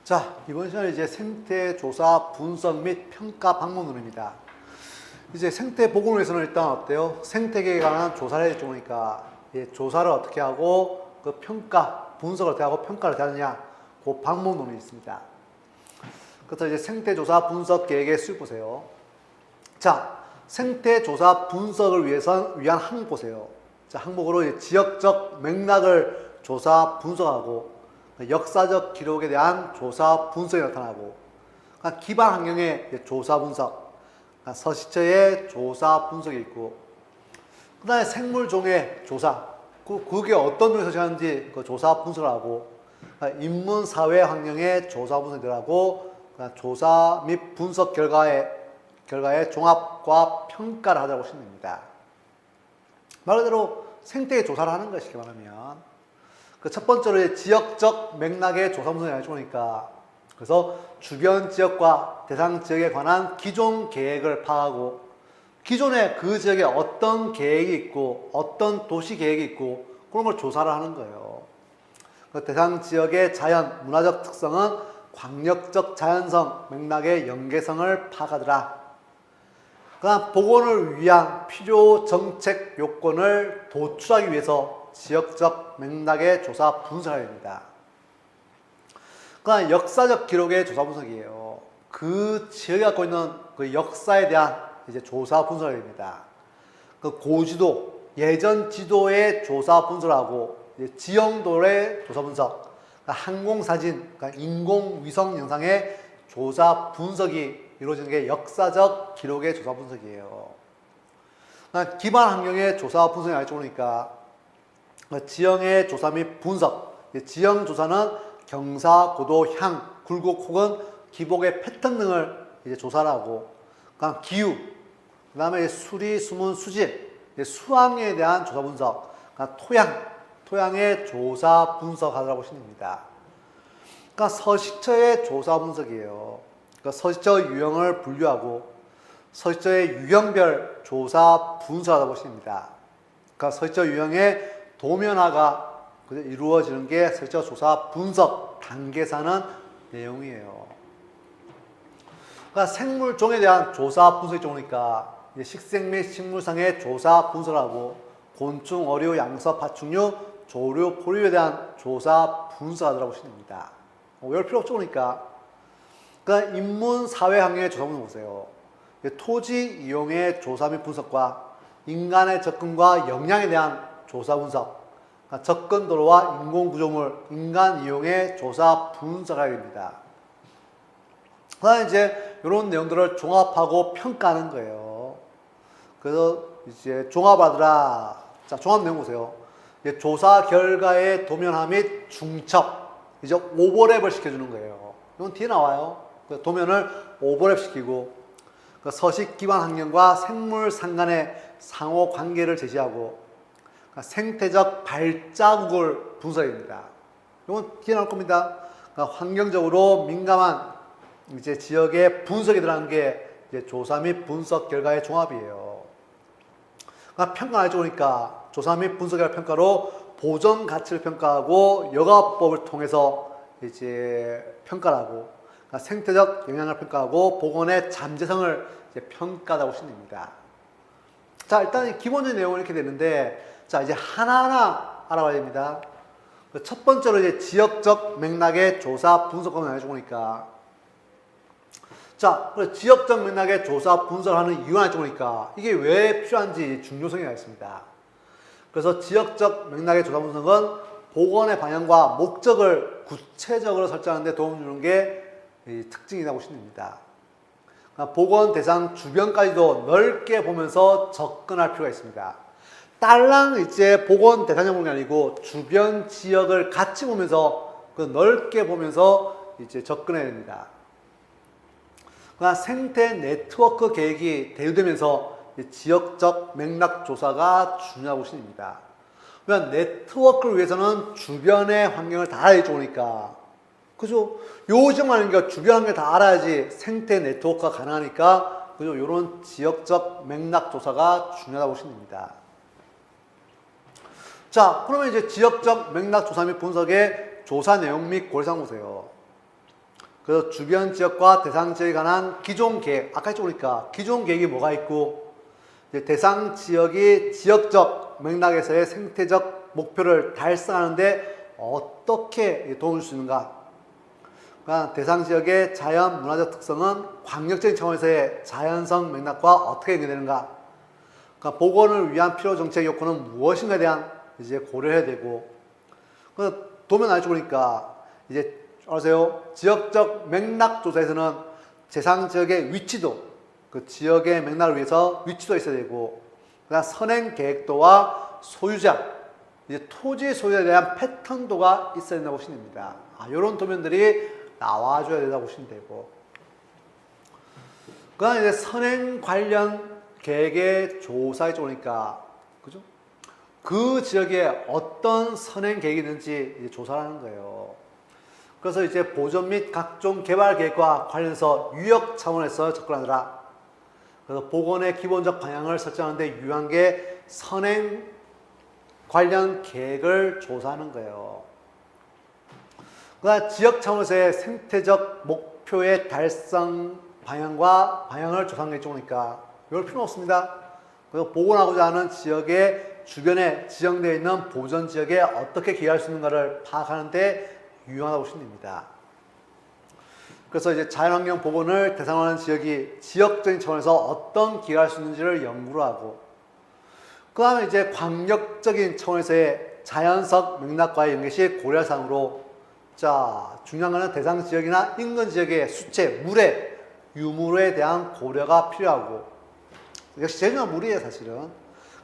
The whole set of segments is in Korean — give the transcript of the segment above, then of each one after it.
자, 이번 시간은 이제 생태 조사 분석 및 평가 방법론입니다. 이제 생태 보건에서는 일단 어때요? 생태계에 관한 조사를 해야 되니까 조사를 어떻게 하고 그 평가, 분석을 어떻게 하고 평가를 어떻게 하느냐, 그 방법론이 있습니다. 그래서 이제 생태 조사 분석 계획의 수입 보세요. 자, 생태 조사 분석을 위한 항목 보세요. 자, 항목으로 지역적 맥락을 조사 분석하고 역사적 기록에 대한 조사 분석이 나타나고, 기반 환경의 조사 분석, 서식처의 조사 분석이 있고, 그 다음에 생물종의 조사, 그게 어떤 종이 서식하는지 그 조사 분석을 하고, 인문 사회 환경의 조사 분석이 들어가고, 조사 및 분석 결과의 종합과 평가를 하자고 보시면 됩니다. 말 그대로 생태계 조사를 하는 것이 말하면, 그 첫 번째로 지역적 맥락의 조사 분석이 나오니까, 그래서 주변 지역과 대상 지역에 관한 기존 계획을 파악하고, 기존에 그 지역에 어떤 계획이 있고 어떤 도시 계획이 있고 그런 걸 조사를 하는 거예요. 그 대상 지역의 자연, 문화적 특성은 광역적 자연성, 맥락의 연계성을 파악하더라. 그다음 복원을 위한 필요 정책 요건을 도출하기 위해서 지역적 맥락의 조사 분석을 합니다. 그다음 역사적 기록의 조사 분석이에요. 그 지역이 갖고 있는 그 역사에 대한 이제 조사 분석을 합니다. 그 고지도, 예전 지도의 조사 분석하고 지형도의 조사 분석, 항공사진, 인공위성 영상의 조사 분석이 이루어지는 게 역사적 기록의 조사 분석이에요. 기반 환경의 조사 분석이 알죠 보니까 지형의 조사 및 분석, 지형 조사는 경사, 고도, 향, 굴곡 혹은 기복의 패턴 등을 이제 조사를 하고, 기후, 그 다음에 수리, 수문, 수질, 수황에 대한 조사 분석, 토양의 조사 분석하라고 보시면 됩니다. 서식처의 조사 분석이에요. 서식처 유형을 분류하고 서식처의 유형별 조사 분석하다 보시면 됩니다. 서식처 유형의 도면화가 이루어지는 게 서식처 조사 분석 단계사는 내용이에요. 생물종에 대한 조사 분석이 좋으니까 식생 및 식물상의 조사 분석을 하고, 곤충, 어류, 양서, 파충류, 조류, 포류에 대한 조사 분석하더라고 보시면 됩니다. 외울 필요 없죠, 그러니까. 인문, 사회 환경의 조사 분석 보세요. 토지 이용의 조사 및 분석과 인간의 접근과 역량에 대한 조사 분석, 접근 도로와 인공 구조물, 인간 이용의 조사 분석을 합니다. 그다음에 이제 이런 내용들을 종합하고 평가하는 거예요. 그래서 이제 종합하더라. 자, 종합 내용 보세요. 조사 결과의 도면화 및 중첩, 이제 오버랩을 시켜주는 거예요. 이건 뒤에 나와요. 도면을 오버랩 시키고, 서식 기반 환경과 생물 상간의 상호 관계를 제시하고, 생태적 발자국을 분석합니다. 이건 뒤에 나올 겁니다. 환경적으로 민감한 이제 지역의 분석이 들어간 게 이제 조사 및 분석 결과의 종합이에요. 평가 알죠 보니까 조사 및 분석의 평가로 보존 가치를 평가하고 여가법을 통해서 이제 평가를 하고, 생태적 영향을 평가하고 복원의 잠재성을 이제 평가하다고 보시면 됩니다. 자, 일단 기본적인 내용은 이렇게 되는데, 자, 이제 하나하나 알아봐야 됩니다. 첫 번째로 이제 지역적 맥락의 조사 분석을 해주고 보니까, 자, 지역적 맥락의 조사 분석을 하는 이유가 알죠 보니까 이게 왜 필요한지 중요성이 있습니다. 그래서 지역적 맥락의 조사 분석은 복원의 방향과 목적을 구체적으로 설정하는 데 도움 주는 게 특징이라고 보시면 됩니다. 복원 대상 주변까지도 넓게 보면서 접근할 필요가 있습니다. 딸랑 이제 복원 대상을 보는 게 아니고 주변 지역을 같이 보면서 넓게 보면서 이제 접근해야 됩니다. 생태 네트워크 계획이 대두되면서 지역적 맥락 조사가 중요하고 있습니다. 그러니까 네트워크를 위해서는 주변의 환경을 다 알아야 좋으니까, 그죠? 요즘만 하니까 주변 환경을 다 알아야지 생태 네트워크가 가능하니까, 그죠? 이런 지역적 맥락 조사가 중요하다고 보시면 됩니다. 자, 그러면 이제 지역적 맥락 조사 및 분석의 조사 내용 및 고려사항 보세요. 그래서 주변 지역과 대상 지역에 관한 기존 계획, 아까 했으니까 기존 계획이 뭐가 있고, 이제 대상 지역이 지역적 맥락에서의 생태적 목표를 달성하는데 어떻게 도움을 줄 수 있는가? 그러니까 대상 지역의 자연 문화적 특성은 광역적인 차원에서의 자연성 맥락과 어떻게 연결되는가? 그러니까 복원을 위한 필요 정책 요건은 무엇인가에 대한 이제 고려해야 되고, 그 도면 안에 보니까 이제 아세요? 지역적 맥락 조사에서는 대상 지역의 위치도, 그 지역의 맥락을 위해서 위치도 있어야 되고, 그다음 선행 계획도와 소유자, 이제 토지 소유에 대한 패턴도가 있어야 된다고 보시면 됩니다. 이런 도면들이 나와줘야 된다고 보시면 되고, 그 다음에 이제 선행 관련 계획의 조사에 오니까, 그죠? 그 지역에 어떤 선행 계획이 있는지 이제 조사를 하는 거예요. 그래서 이제 보전 및 각종 개발 계획과 관련해서 유역 차원에서 접근하더라. 그래서 복원의 기본적 방향을 설정하는데 유효한 게 선행 관련 계획을 조사하는 거예요. 그다음 지역 차원에서의 생태적 목표의 달성 방향을 조사하는 게 좋으니까 이럴 필요는 없습니다. 그래서 복원하고자 하는 지역의 주변에 지정되어 있는 보전 지역에 어떻게 기여할 수 있는가를 파악하는데 유용하다고 보시면 됩니다. 그래서 이제 자연환경 복원을 대상으로 하는 지역이 지역적인 차원에서 어떤 기여할 수 있는지를 연구를 하고, 그 다음에 이제 광역적인 차원에서의 자연적 맥락과의 연계시 고려할 사항으로, 자, 중요한 것은 대상 지역이나 인근 지역의 수채, 물의 유무에 대한 고려가 필요하고, 역시 제일 중요한 물이에요, 사실은.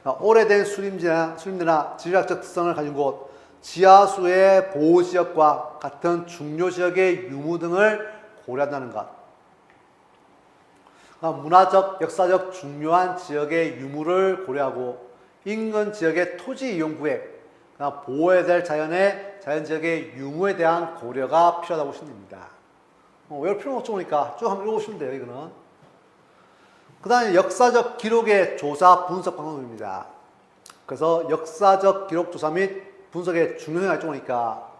그러니까 오래된 수림지나 지리학적 특성을 가진 곳, 지하수의 보호지역과 같은 중요 지역의 유무 등을 고려한다는 것. 그러니까 문화적, 역사적 중요한 지역의 유무를 고려하고 인근 지역의 토지 이용 구획, 그러니까 보호해야 될 자연지역의 유무에 대한 고려가 필요하다고 보시면 됩니다. 외울 필요는 없죠, 보니까 쭉 한번 읽어보시면 돼요, 이거는. 그 다음에 역사적 기록의 조사 분석 방법입니다. 그래서 역사적 기록 조사 및 분석의 중요성이 알죠, 보니까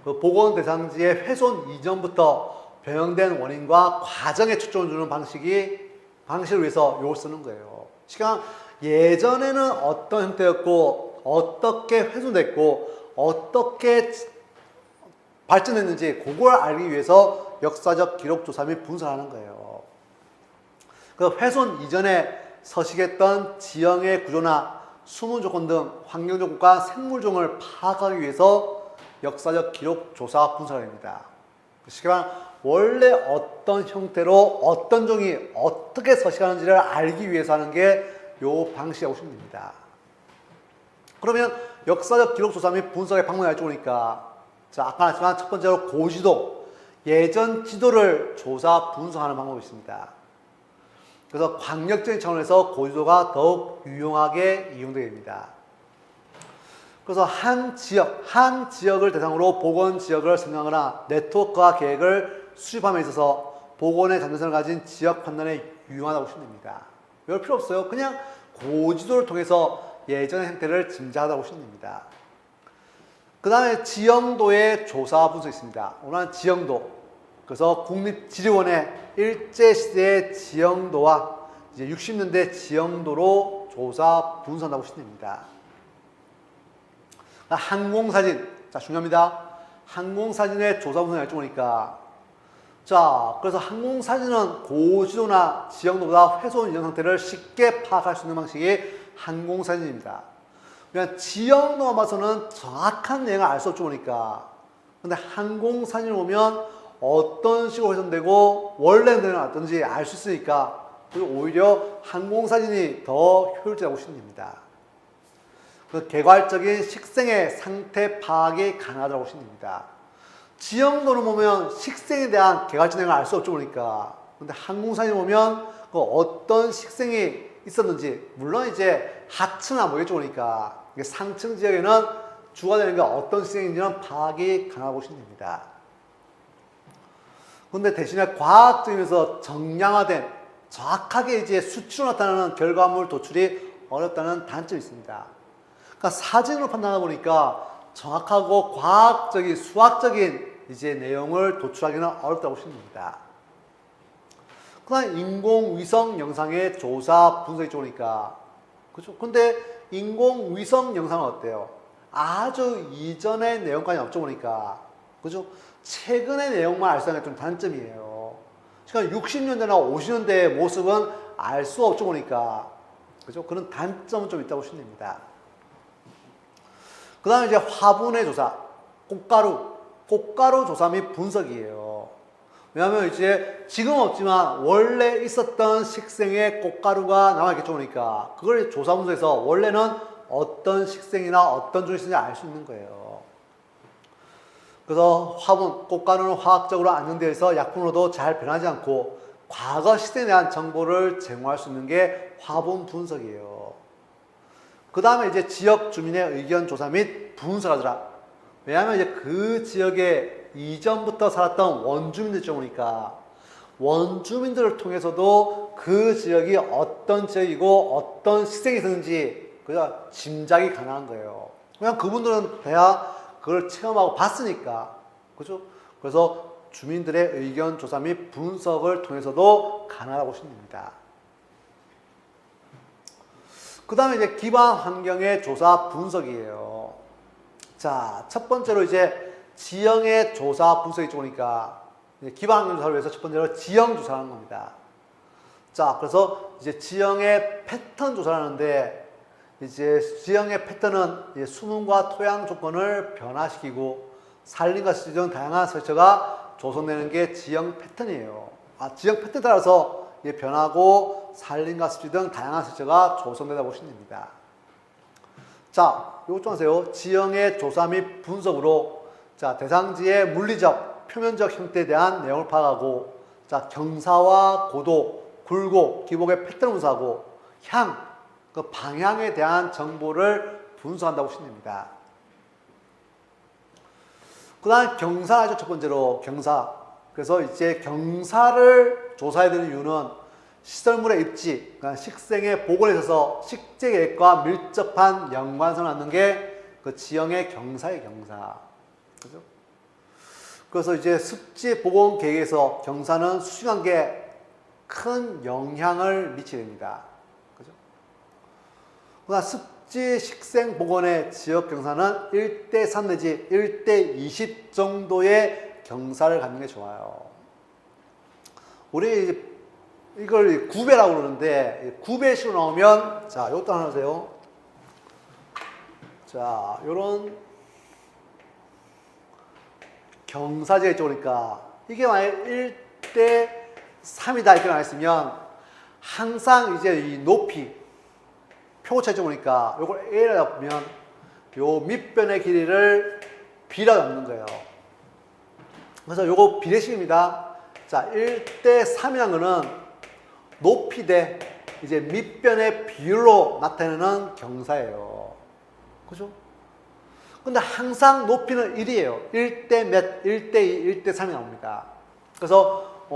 그 복원 대상지의 훼손 이전부터 변형된 원인과 과정에 초점을 주는 방식을 위해서 이걸 쓰는 거예요. 시간 예전에는 어떤 형태였고 어떻게 훼손됐고 어떻게 발전했는지 그걸 알기 위해서 역사적 기록 조사 및 분석하는 거예요. 그 훼손 이전에 서식했던 지형의 구조나 수문 조건 등 환경 조건과 생물종을 파악하기 위해서 역사적 기록 조사 분석을 합니다. 쉽게 말하면 원래 어떤 형태로 어떤 종이 어떻게 서식하는지를 알기 위해서 하는 게 이 방식이라고 보시면 됩니다. 그러면 역사적 기록 조사 및 분석의 방법이 알죠, 보니까 자, 아까 말했지만 첫 번째로 고지도, 예전 지도를 조사 분석하는 방법이 있습니다. 그래서 광역적인 차원에서 고지도가 더욱 유용하게 이용되게 됩니다. 그래서 한 지역을 대상으로 복원 지역을 설명하거나 네트워크화 계획을 수립함에 있어서 복원의 잠재성을 가진 지역 판단에 유용하다고 보시면 됩니다. 이럴 필요 없어요. 그냥 고지도를 통해서 예전의 형태를 짐작하다고 보시면 됩니다. 그 다음에 지형도의 조사 분석이 있습니다. 오늘은 지형도. 그래서 국립지리원의 일제시대의 지형도와 이제 60년대 지형도로 조사 분석한다고 보시면 됩니다. 항공사진. 자, 중요합니다. 항공사진의 조사 분석을 할줄 모르니까. 자, 그래서 항공사진은 고지도나 지형도보다 훼손 이전 상태를 쉽게 파악할 수 있는 방식이 항공사진입니다. 그냥 지형도만 봐서는 정확한 내용을 알 수 없죠, 보니까. 근데 항공사진을 보면 어떤 식으로 훼손되고 원래 내용은 어떤지 알 수 있으니까 그리고 오히려 항공사진이 더 효율적이라고 보시면 됩니다. 그 개괄적인 식생의 상태 파악이 가능하다고 보시면 됩니다. 지형도를 보면 식생에 대한 개괄적 내용을 알 수 없죠, 보니까. 근데 항공사진을 보면 그 어떤 식생이 있었는지, 물론 이제 하층은 안 보겠죠, 보니까. 상층 지역에는 주가 되는 게 어떤 식생인지는 파악이 가능하다고 보시면 됩니다. 근데 대신에 과학적이면서 정량화된 정확하게 이제 수치로 나타나는 결과물 도출이 어렵다는 단점이 있습니다. 그러니까 사진으로 판단하다 보니까 정확하고 과학적인 수학적인 이제 내용을 도출하기는 어렵다고 보시면 됩니다. 그다음 인공위성 영상의 조사 분석이 좋으니까 그죠? 근데 인공위성 영상은 어때요? 아주 이전의 내용까지 없죠 보니까 그죠? 최근의 내용만 알 수 있는 게 좀 단점이에요. 그러니까 60년대나 50년대의 모습은 알 수 없죠 보니까 그죠? 그런 단점은 좀 있다고 보시면 됩니다. 그 다음에 이제 화분의 조사, 꽃가루 조사 및 분석이에요. 왜냐하면 이제 지금 없지만 원래 있었던 식생의 꽃가루가 남아있겠죠 보니까 그걸 조사 분석해서 원래는 어떤 식생이나 어떤 종이 있는지 알 수 있는 거예요. 그래서 화분, 꽃가루는 화학적으로 안정되어 있어 약품으로도 잘 변하지 않고 과거 식생에 대한 정보를 제공할 수 있는 게 화분 분석이에요. 그 다음에 이제 지역 주민의 의견 조사 및 분석하더라. 왜냐하면 이제 그 지역에 이전부터 살았던 원주민들 쪽이니까 원주민들을 통해서도 그 지역이 어떤 지역이고 어떤 식생이 있었는지 그냥 짐작이 가능한 거예요. 그냥 그분들은 대야 그걸 체험하고 봤으니까. 그죠? 그래서 주민들의 의견 조사 및 분석을 통해서도 가능하다고 보시면 됩니다. 그 다음에 이제 기반 환경의 조사 분석이에요. 자, 첫 번째로 이제 지형의 조사 분석이 좋으니까 기반 환경 조사를 위해서 첫 번째로 지형 조사를 하는 겁니다. 자, 그래서 이제 지형의 패턴 조사를 하는데 이제 지형의 패턴은 이제 수문과 토양 조건을 변화시키고 산림과 湿지 등 다양한 설체가 조성되는 게 지형 패턴이에요. 지형 패턴에 따라서 변하고 산림과 습지 등 다양한 설체가 조성되다 보시면 됩니다. 자, 이것 좀 하세요. 지형의 조사 및 분석으로 자, 대상지의 물리적, 표면적 형태에 대한 내용을 파악하고 자, 경사와 고도, 굴곡, 기복의 패턴을 분석하고 그 방향에 대한 정보를 분석한다고 보시면 됩니다. 그 다음에 경사죠. 첫 번째로 경사. 그래서 이제 경사를 조사해야 되는 이유는 시설물의 입지, 그러니까 식생의 복원에 있어서 식재 계획과 밀접한 연관성을 갖는 게 그 지형의 경사의 경사. 그죠? 그래서 이제 습지 복원 계획에서 경사는 수식관계에 큰 영향을 미치게 됩니다. 그죠? 그러나 습지 식생 복원의 지역 경사는 1:3 내지 1:20 정도의 경사를 갖는 게 좋아요. 우리 이걸 9배라고 그러는데 9배식으로 나오면 자, 이것도 하나 하세요. 자, 요런 경사지가 있으니까 이게 만약 1:3이다 이렇게 나와있으면 항상 이제 이 높이 표고차 있으니까 요걸 A라 잡으면 요 밑변의 길이를 B라 잡는 거예요. 그래서 요거 비례식입니다. 자, 1:3이라는 거는 높이 대 이제 밑변의 비율로 나타내는 경사예요. 그죠? 근데 항상 높이는 1이에요. 1대 몇, 1:2, 1:3이 나옵니다. 그래서,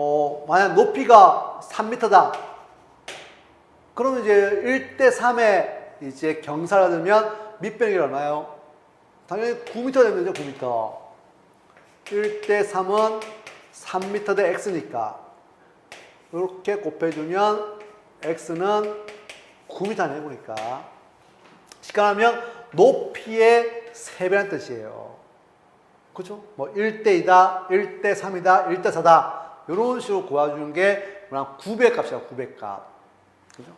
만약 높이가 3m다. 그러면 이제 1:3에 이제 경사가 되면 밑변이 얼마예요? 당연히 9m 되면 되죠, 9m. 1:3은 3m 대 x니까. 이렇게 곱해주면 x는 9m 내보니까. 시간하면 높이의 3배라는 뜻이에요. 그죠? 뭐 1:2다, 1:3이다, 1:4다. 이런 식으로 구해주는 게 그냥 9배 값이야, 9배 값. 그죠?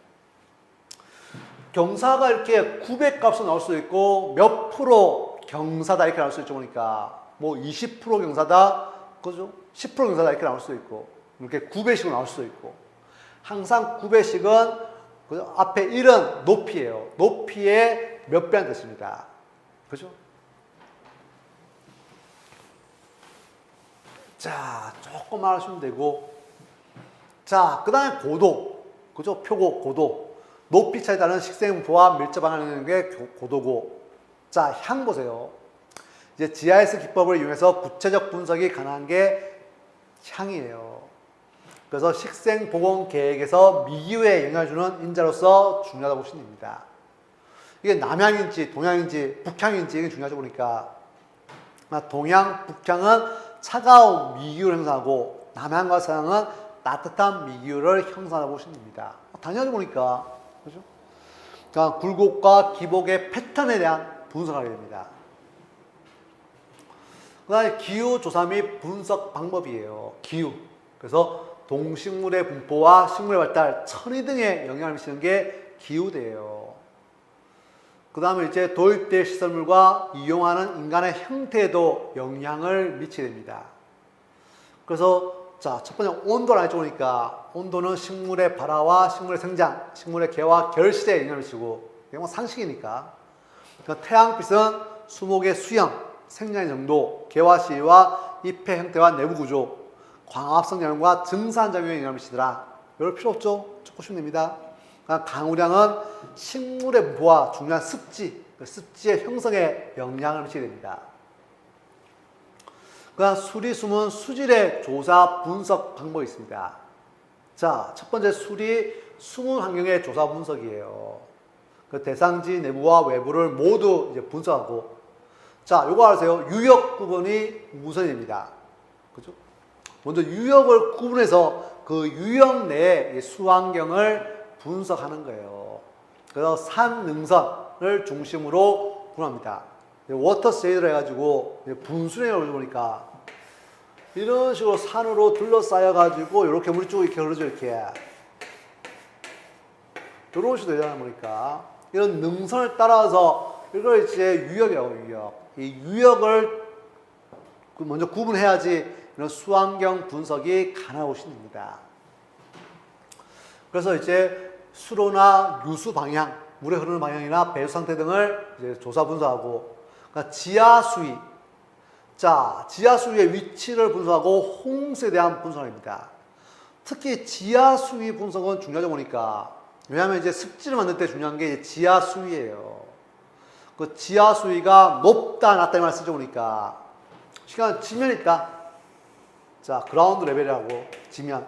경사가 이렇게 9배 값으로 나올 수도 있고, 몇 프로 경사다 이렇게 나올 수 있죠. 그러니까, 뭐 20% 경사다, 그죠? 10% 경사다 이렇게 나올 수도 있고, 이렇게 9배씩으로 나올 수도 있고. 항상 9배씩은 그죠? 앞에 1은 높이에요. 높이의 몇 배라는 뜻입니다. 그죠? 자, 조금만 하시면 되고. 자, 그 다음에 고도. 그죠? 표고, 고도. 높이 차에 따른 식생부와 밀접하는 게 고도고. 자, 향 보세요. 이제 GIS 기법을 이용해서 구체적 분석이 가능한 게 향이에요. 그래서 식생 복원 계획에서 미기후에 영향을 주는 인자로서 중요하다고 보시면 됩니다. 이게 남향인지 동향인지 북향인지 이게 중요하죠. 보니까 동향, 북향은 차가운 미기울을 형성하고 남해안과 서해안은 따뜻한 미기울을 형성하고 보시면 됩니다. 당연하게 보니까 그죠? 그러니까 굴곡과 기복의 패턴에 대한 분석을 하게 됩니다. 그 다음에 기후 조사 및 분석 방법이에요. 기후. 그래서 동식물의 분포와 식물의 발달, 천위 등에 영향을 미치는 게 기후대예요. 그 다음에 이제 도입될 시설물과 이용하는 인간의 형태에도 영향을 미치게 됩니다. 그래서 자, 첫 번째 온도를 알죠 보니까 온도는 식물의 발화와 식물의 생장, 식물의 개와 결실에 영향을 미치고 이건 뭐 상식이니까. 그러니까 태양빛은 수목의 수형, 생장의 정도, 개화 시와 잎의 형태와 내부 구조, 광합성 작용과 증산작용에 영향을 미치더라. 이럴 필요 없죠? 적으시면 됩니다. 강우량은 식물의 분포와 중요한 습지, 습지의 형성에 영향을 미치게 됩니다. 그다음 수리, 수문, 수질의 조사, 분석 방법이 있습니다. 자, 첫 번째 수리, 수문 환경의 조사 분석이에요. 그 대상지 내부와 외부를 모두 이제 분석하고, 자, 요거 아세요? 유역 구분이 우선입니다. 그죠? 먼저 유역을 구분해서 그 유역 내의 수환경을 분석하는 거예요. 그래서 산, 능선을 중심으로 분합니다. 워터 세이드를 해가지고 분수령을 올려보니까 이런 식으로 산으로 둘러싸여가지고 이렇게 물이 쭉 이렇게 흐르죠, 이렇게. 이런 식으로 되잖아요, 보니까. 이런 능선을 따라서 이걸 이제 유역이라고, 유역. 이 유역을 먼저 구분해야지 이런 수환경 분석이 가능하고 있습니다. 그래서 이제 수로나 유수 방향, 물의 흐르는 방향이나 배수 상태 등을 이제 조사 분석하고, 그러니까 지하 수위. 자, 지하 수위의 위치를 분석하고 홍수에 대한 분석입니다. 특히 지하 수위 분석은 중요하죠 보니까. 왜냐하면 이제 습지를 만들 때 중요한 게 지하 수위예요. 그 지하 수위가 높다, 낮다 이 말 쓰죠 보니까. 시간 지면이 있다. 자, 그라운드 레벨이라고 지면.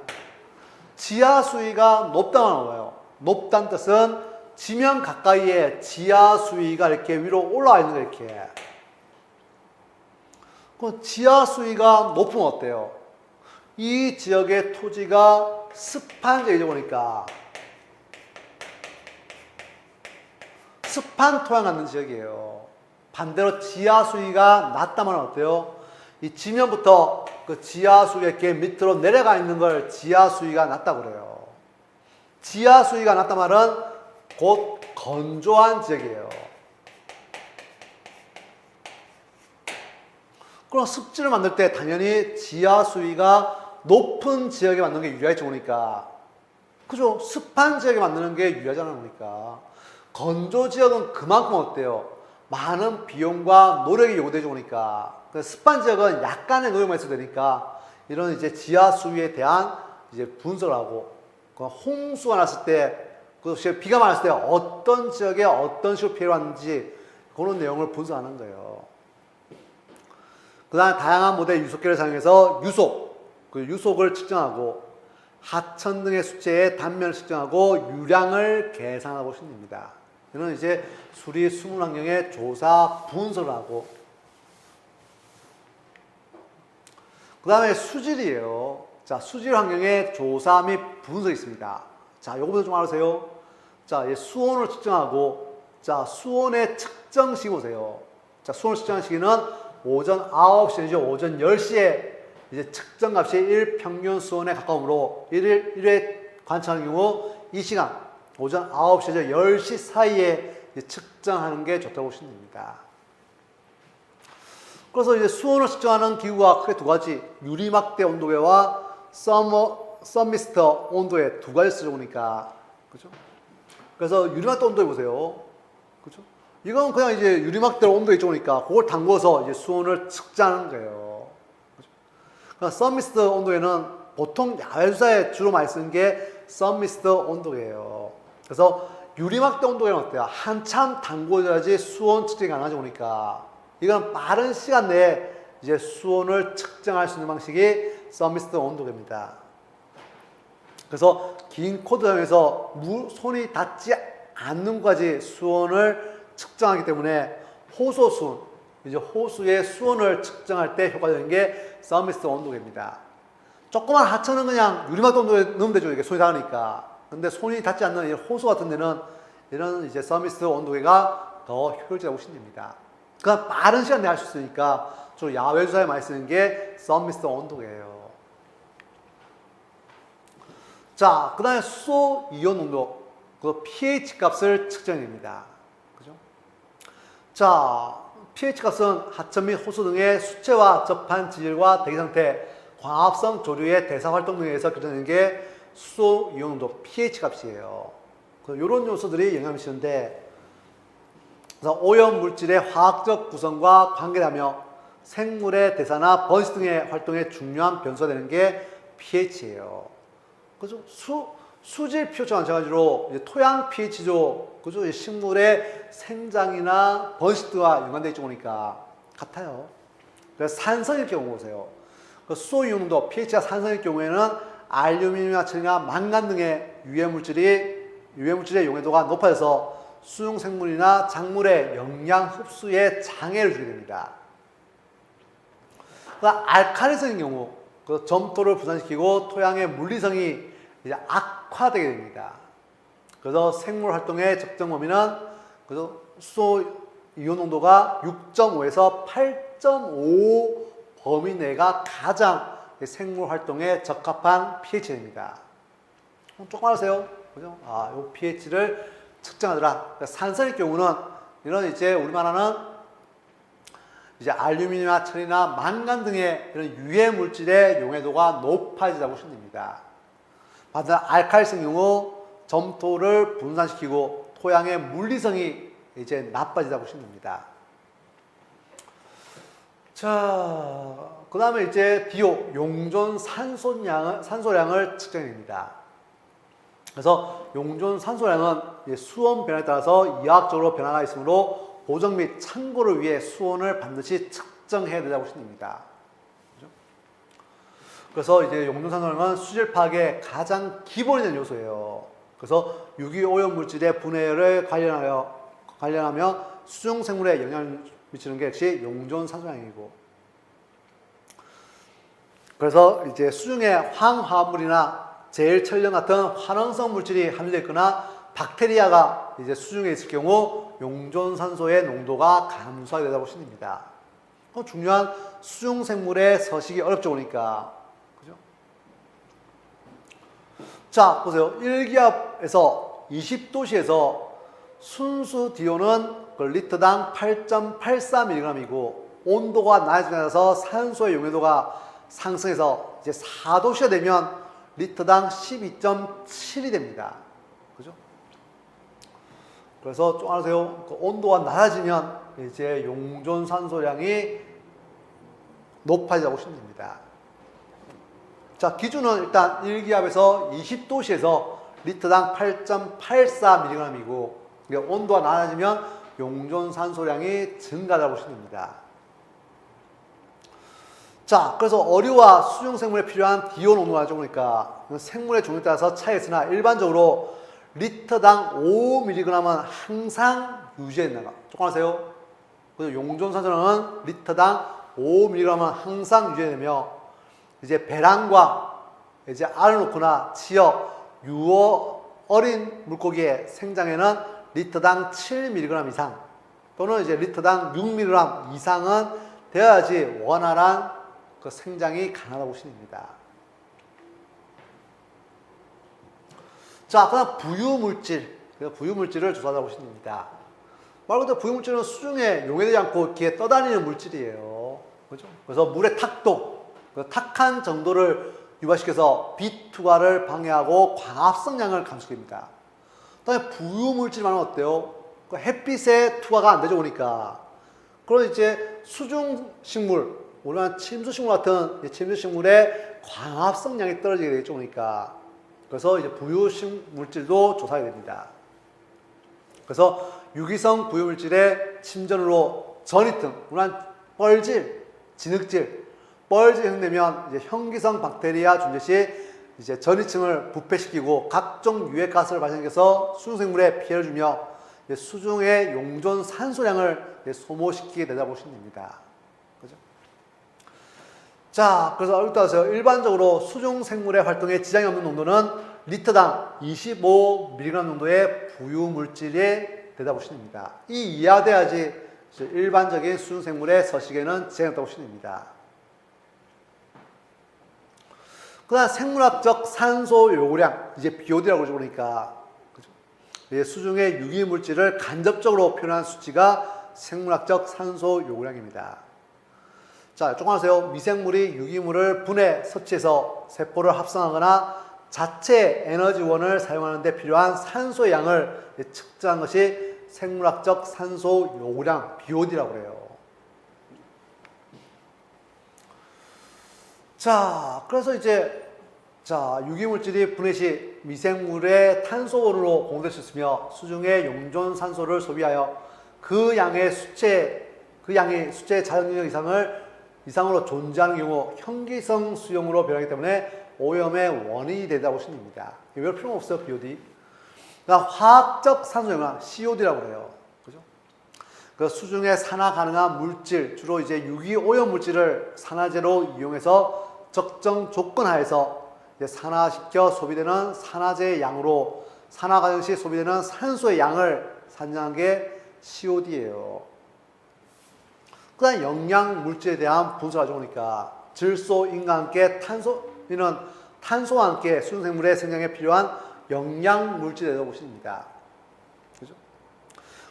지하 수위가 높다만 나와요. 높다는 뜻은 지면 가까이에 지하 수위가 이렇게 위로 올라와 있는 거 이렇게. 그 지하 수위가 높으면 어때요? 이 지역의 토지가 습한 지역이죠 보니까. 습한 토양 갖는 지역이에요. 반대로 지하 수위가 낮다면 어때요? 이 지면부터 그 지하 수위가 이렇게 밑으로 내려가 있는 걸 지하 수위가 낮다고 그래요. 지하 수위가 낮다 말은 곧 건조한 지역이에요. 그럼 습지를 만들 때 당연히 지하 수위가 높은 지역에 만드는 게 유리하겠죠 보니까. 그죠? 습한 지역에 만드는 게 유리하잖아요 보니까. 건조 지역은 그만큼 어때요? 많은 비용과 노력이 요구되죠 보니까. 습한 지역은 약간의 노력만 있어도 되니까 이런 이제 지하 수위에 대한 이제 분석을 하고, 홍수가 났을 때, 비가 많았을 때 어떤 지역에 어떤 식으로 피해가 왔는지 그런 내용을 분석하는 거예요. 그 다음에 다양한 모델 유속계를 사용해서 그 유속을 측정하고 하천 등의 수체의 단면을 측정하고 유량을 계산하고 있습니다. 이는 이제 수리 수문 환경의 조사 분석을 하고, 그 다음에 수질이에요. 자, 수질 환경의 조사 및 분석이 있습니다. 자, 요거부터 좀 알아보세요. 자, 수온을 측정하고, 자, 수온의 측정 시기 보세요. 자, 수온을 측정하는 시기는 오전 9시죠. 오전 10시에 이제 측정 값이 1평균 수온에 가까우므로 1회 관찰하는 경우 이 시간, 오전 9시에서 10시 사이에 측정하는 게 좋다고 보시면 됩니다. 그래서 이제 수온을 측정하는 기구가 크게 두 가지, 유리막대 온도계와 썸미스터 온도계 두 가지 쓰죠 보니까. 그죠? 그래서 유리막대 온도계 보세요. 그죠? 이건 그냥 이제 유리막대 온도에 있죠 보니까 그걸 담궈서 이제 수온을 측정하는 거예요. 그죠? 그러니까 썸미스터 온도계는 보통 야외 주사에 주로 많이 쓰는 게 썸미스터 온도계예요. 그래서 유리막대 온도계는 어때요? 한참 담궈야지 수온 측정이 가능하죠 보니까. 이건 빠른 시간 내에 이제 수온을 측정할 수 있는 방식이 썸미스터 온도계입니다. 그래서 긴 코드형에서 손이 닿지 않는 것까지 수온을 측정하기 때문에 호소 수온, 이제 호수의 수온을 측정할 때 효과적인 게 서미스트 온도계입니다. 조그만 하천은 그냥 유리막 온도에 넣으면 되죠. 이게 손이 닿으니까. 근데 손이 닿지 않는 이 호수 같은 데는 이런 이제 서미스트 온도계가 더 효율적이라고 보시면 그러니까 빠른 시간 내에 할 수 있으니까 주로 야외 주사에 많이 쓰는 게 서미스트 온도계예요. 자, 그 다음에 수소 이온 농도, 그 pH 값을 측정합니다. 그죠? 자, pH 값은 하천 및 호수 등의 수체와 접한 지질과 대기 상태, 광합성 조류의 대사 활동 등에 의해서 결정되는 게 수소 이온 농도 pH 값이에요. 이런 요소들이 영향을 미치는데, 그래서 오염 물질의 화학적 구성과 관계하며 생물의 대사나 번식 등의 활동에 중요한 변수가 되는 게 pH예요. 그죠? 수질 pH와 마찬가지로 토양 pH죠. 그죠? 식물의 생장이나 번식 등과 연관되어 있죠. 보니까 같아요. 그래서 산성일 경우 보세요. 수소 이온도 pH가 산성일 경우에는 알루미늄이나 철이나 망간 등의 유해 물질의 용해도가 높아져서 수용 생물이나 작물의 영양 흡수에 장애를 주게 됩니다. 알칼리성인 경우 그 점토를 분산시키고 토양의 물리성이 이제 악화되게 됩니다. 그래서 생물 활동의 적정 범위는 그래서 수소 이온 농도가 6.5에서 8.5 범위 내가 가장 생물 활동에 적합한 pH입니다. 조금 알으세요? 그죠? 이 pH를 측정하더라. 산성일 경우는 이런 이제 우리말 하는 이제 알루미늄이나 철이나 망간 등의 이런 유해 물질의 용해도가 높아지다고 보시면 됩니다. 반면 알칼리성 경우 점토를 분산시키고 토양의 물리성이 이제 나빠지다고 보시면 됩니다. 자, 그 다음에 이제 DO, 용존 산소량을 측정합니다. 그래서 용존 산소량은 수온 변화에 따라서 이화학적으로 변화가 있으므로 보정 및 참고를 위해 수온을 반드시 측정해야 된다고 보시면 됩니다. 그래서 이제 용존 산소량은 수질 파악의 가장 기본이 되는 요소예요. 그래서 유기오염 물질의 분해를 관련하며 수중 생물에 영향을 미치는 게 역시 용존 산소량이고, 그래서 이제 수중에 황화물이나 제일철령 같은 환원성 물질이 함유되어 있거나 박테리아가 이제 수중에 있을 경우 용존 산소의 농도가 감소하게 되다 보시면 됩니다. 중요한 수중 생물의 서식이 어렵죠, 보니까. 그죠? 자, 보세요. 1기압에서 20도씨에서 순수 DO는 리터당 8.84mg이고, 온도가 낮아져서 산소의 용해도가 상승해서 이제 4도씨가 되면 리터당 12.7이 됩니다. 그죠? 그래서 좀 알아세요. 온도가 낮아지면 이제 용존 산소량이 높아지다고 보시면 됩니다. 자, 기준은 일단 1기압에서 20도씨에서 리터당 8.84mg이고, 온도가 낮아지면 용존 산소량이 증가하다고 보시면 됩니다. 자, 그래서 어류와 수중 생물에 필요한 DO 농도가 적으니까 생물의 종류에 따라서 차이가 있으나 일반적으로 리터당 5mg은 항상 유지된다. 조금 아세요? 그래서 용존 산소량은 리터당 5mg은 항상 유지되며, 이제 배란과 이제 알을 놓거나 치어, 유어, 어린 물고기의 생장에는 리터당 7mg 이상 또는 이제 리터당 6mg 이상은 되어야지 원활한 그 생장이 가능하다고 보시면 됩니다. 자, 그다음 부유물질을 조사하다 보시면 됩니다. 말 그대로 부유물질은 수중에 용해되지 않고 이렇게 떠다니는 물질이에요. 그죠? 그래서 물의 탁도, 그 탁한 정도를 유발시켜서 빛 투과를 방해하고 광합성량을 감소합니다. 그다음에 부유물질 말은 어때요? 그 햇빛에 투과가 안 되죠, 보니까. 그럼 이제 수중식물, 우리가 침수식물 같은 침수식물의 광합성량이 떨어지게 되겠죠, 보니까. 그래서 이제 부유물질도 조사해야 됩니다. 그래서 유기성 부유물질의 침전으로 전이등, 우리가 뻘질, 진흙질, 뻘질이 형성되면 이제 현기성 박테리아 존재 시 이제 전이층을 부패시키고 각종 유해가스를 발생해서 수중생물에 피해를 주며 수중의 용존 산소량을 소모시키게 되다 보시면 됩니다. 그죠? 자, 그래서 여기 따라서 일반적으로 수중 생물의 활동에 지장이 없는 농도는 리터당 25mg 정도의 부유물질이 되다 보시면 됩니다. 이 이하돼야지 일반적인 수중 생물의 서식에는 지장이 없다고 보시면 됩니다. 그 다음 생물학적 산소 요구량, 이제 BOD라고 그러니까, 그죠? 수중의 유기물질을 간접적으로 표현한 수치가 생물학적 산소 요구량입니다. 자, 조금 하세요. 미생물이 유기물을 분해, 섭취해서 세포를 합성하거나 자체 에너지원을 사용하는 데 필요한 산소의 양을 측정한 것이 생물학적 산소 요구량, BOD라고 그래요. 자, 그래서 이제, 자, 유기물질이 분해 시 미생물의 탄소원으로 공급될 수 있으며 수중의 용존 산소를 소비하여 그 양의 수치의 자연력 이상으로 존재하는 경우 형기성 수용으로 변하기 때문에 오염의 원인이 되다 보시면 됩니다. 외울 필요는 없어요, BOD. 그러니까 화학적 산소용량, COD라고 그래요. 그죠? 그 수중에 산화 가능한 물질, 주로 이제 유기 오염 물질을 산화제로 이용해서 적정 조건 하에서 산화시켜 소비되는 산화제의 양으로 산화 과정 시 소비되는 산소의 양을 산정한 게 COD예요. 그 다음 영양 물질에 대한 분석을 가져오니까 질소, 인과 함께 이는 탄소와 함께 수중생물의 생장에 필요한 영양 물질에 대해 보십니다. 그죠?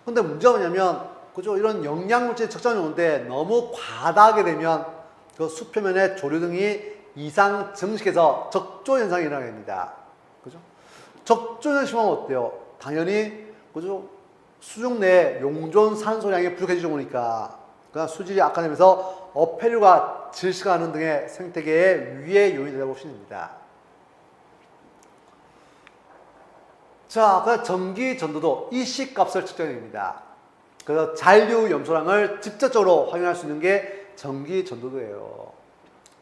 근데 문제가 뭐냐면, 그죠? 이런 영양 물질이 적정히 오는데 너무 과다하게 되면 그 수표면의 조류 등이 이상 증식해서 적조 현상이 일어나게 됩니다. 그죠? 적조 현상이 심하면 어때요? 당연히, 그죠? 수중 내 용존 산소량이 부족해지다 보니까 그러니까 수질이 악화되면서 어패류가 질식하는 등의 생태계의 위해 요인이 되다고 보시면 됩니다. 자, 그 전기 전도도 이식 값을 측정해야 됩니다. 그래서 잔류 염소량을 직접적으로 확인할 수 있는 게 전기 전도도예요.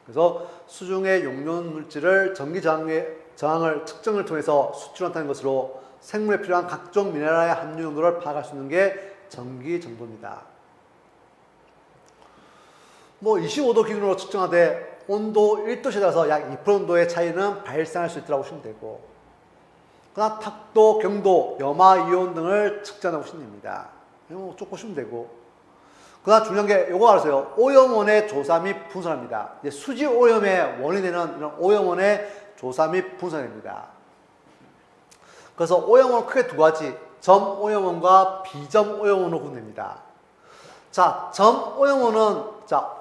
그래서 수중의 용존 물질을 전기 저항을 측정을 통해서 수출한다는 것으로 생물에 필요한 각종 미네랄의 함유 농도를 파악할 수 있는 게 전기 전도입니다. 뭐 25도 기준으로 측정하되 온도 1도씨에 따라서 약 2% 정도의 차이는 발생할 수 있다고 보시면 되고, 그다음 탁도, 경도, 염화 이온 등을 측정하고 보시면 됩니다. 이거 쭉 보시면 되고, 그다음 중요한 게 요거 알아서요. 오염원의 조사 및 분석입니다. 이제 수지 오염의 원인이 되는 이런 오염원의 조사 및 분석입니다. 그래서 오염원은 크게 두 가지, 점 오염원과 비점 오염원으로 구분됩니다. 자, 점 오염원은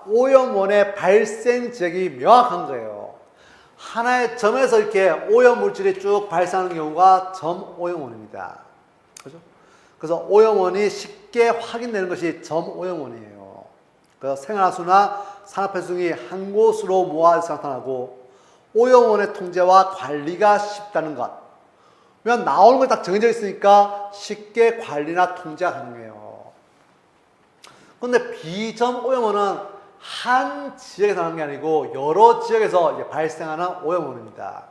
오염원의 발생 지역이 명확한 거예요. 하나의 점에서 이렇게 오염 물질이 쭉 발생하는 경우가 점 오염원입니다. 그죠? 그래서 오염원이 쉽게 확인되는 것이 점 오염원이에요. 그래서 생활하수나 산업폐수 등이 한 곳으로 모아져서 나타나고 오염원의 통제와 관리가 쉽다는 것. 왜냐면 나오는 게 딱 정해져 있으니까 쉽게 관리나 통제가 가능해요. 근데 비점 오염원은 한 지역에서 나는 게 아니고 여러 지역에서 이제 발생하는 오염원입니다.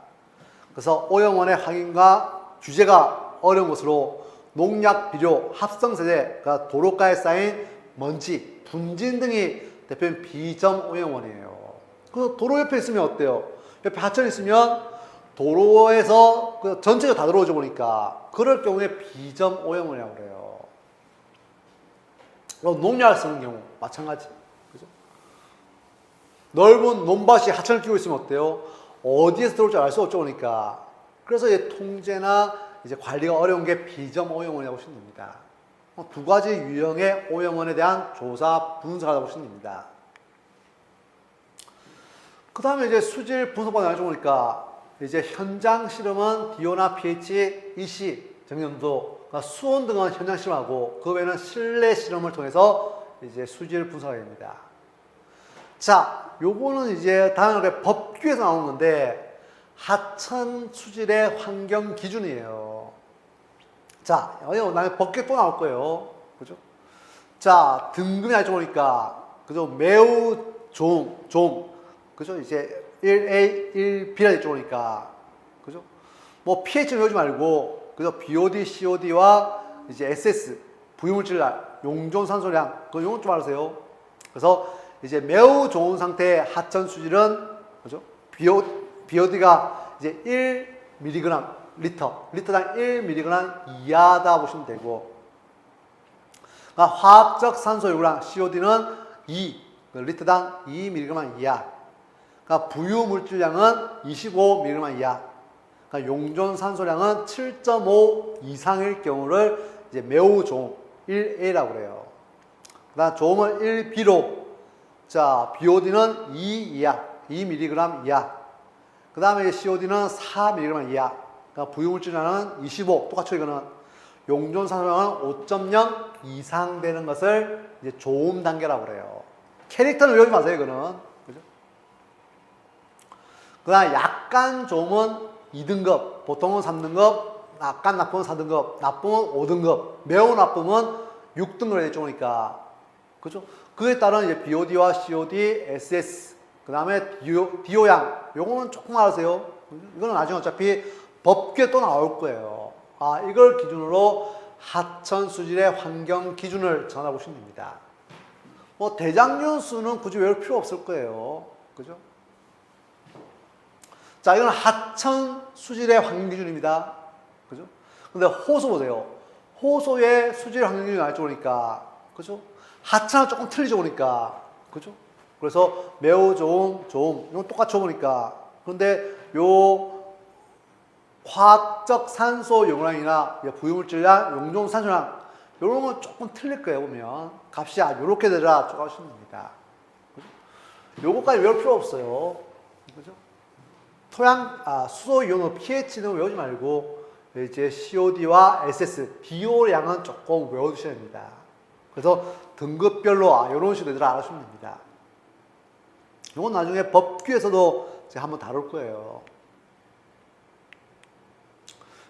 그래서 오염원의 확인과 규제가 어려운 것으로 농약, 비료, 합성세제, 그러니까 도로가에 쌓인 먼지, 분진 등이 대표적인 비점 오염원이에요. 그래서 도로 옆에 있으면 어때요? 옆에 하천이 있으면 도로에서 그 전체가 다 들어오죠 보니까 그럴 경우에 비점 오염원이라고 그래요. 농약을 쓰는 경우 마찬가지. 그죠? 넓은 논밭이 하천을 끼고 있으면 어때요? 어디에서 들어올지 알 수 없죠 보니까. 그래서 이제 통제나 이제 관리가 어려운 게 비점 오염원이라고 보시면 됩니다. 두 가지 유형의 오염원에 대한 조사 분석하다 보시면 됩니다. 그 다음에 이제 수질 분석반을 알죠 보니까 이제 현장 실험은 DO나 pH, EC, 정연도, 수온 등은 현장 실험하고 그 외에는 실내 실험을 통해서 이제 수질 분석을 합니다. 자, 요거는 이제 당연하게 법규에서 나오는 건데 하천 수질의 환경 기준이에요. 자, 나중에 법규 또 나올 거예요. 그죠? 자, 등급이 알죠 보니까 그죠? 매우 좀 그죠? 이제 1A, 1B라 있죠 보니까 그죠? 뭐 pH는 외우지 말고 그래서 BOD, COD와 이제 SS, 부유물질량, 용존산소량, 그 용어 좀 알으세요. 그래서 이제 매우 좋은 상태의 하천 수질은, 그죠? BOD가 이제 1mg 리터당 1mg 이하다 보시면 되고, 그러니까 화학적 산소 요구량 COD는 2리터당 2mg 이하. 그러니까 부유 물질량은 25mg 이하. 그러니까 용존 산소량은 7.5 이상일 경우를 이제 매우 좋음 1A라고 그래요. 그다음 좋음은 1B로, 자 BOD는 2 이하, 2mg 이하. 그다음에 COD는 4mg 이하. 그러니까 부유 물질량은 25, 똑같죠 이거는. 용존 산소량은 5.0 이상 되는 것을 이제 좋음 단계라고 그래요. 캐릭터는 외우지 마세요, 이거는. 그죠? 그 다음 약간 좋음은 2등급, 보통은 3등급, 약간 나쁨은 4등급, 나쁨은 5등급, 매우 나쁨은 6등급이 되죠, 그러니까. 그죠? 그에 따른 이제 BOD와 COD, SS, 그 다음에 DO양, 요거는 조금 알으세요. 이거는 나중에 어차피 법규에 또 나올 거예요. 아, 이걸 기준으로 하천 수질의 환경 기준을 정하보시면 됩니다. 뭐 대장균 수는 굳이 외울 필요 없을 거예요. 그죠? 자, 이건 하천 수질의 환경 기준입니다. 그죠? 근데 호소 보세요. 호소의 수질 환경 기준이 나왔죠, 그러니까. 그죠? 하천은 조금 틀리죠, 그러니까. 그죠? 그래서 매우 좋음, 좋음. 이건 똑같죠, 그러니까. 그런데 요 화학적 산소 용량이나 부유물질량, 용존 산소량 이런 건 조금 틀릴 거예요, 보면. 값이 이렇게 되라 쭉 하시면 됩니다. 요거까지 외울 필요 없어요. 그죠? 수소 이온의 pH는 외우지 말고 이제 COD와 SS, DO량은 조금 외워두셔야 됩니다. 그래서 등급별로 이런 식으로 알아주시면 됩니다. 이건 나중에 법규에서도 제가 한번 다룰 거예요.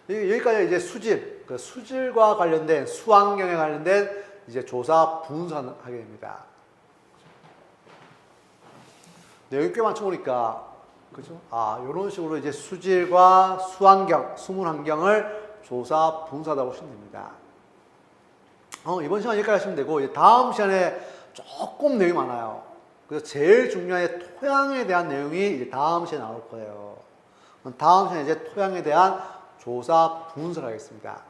여기까지 이제 수질, 그 수질과 관련된 수환경에 관련된 이제 조사 분석하게 됩니다. 내용이 꽤 많죠, 보니까. 그죠? 요런 식으로 이제 수질과 수환경, 수문 환경을 조사 분석하다 보시면 됩니다. 이번 시간 여기까지 하시면 되고, 이제 다음 시간에 조금 내용이 많아요. 그래서 제일 중요한 토양에 대한 내용이 이제 다음 시간에 나올 거예요. 다음 시간에 이제 토양에 대한 조사 분석을 하겠습니다.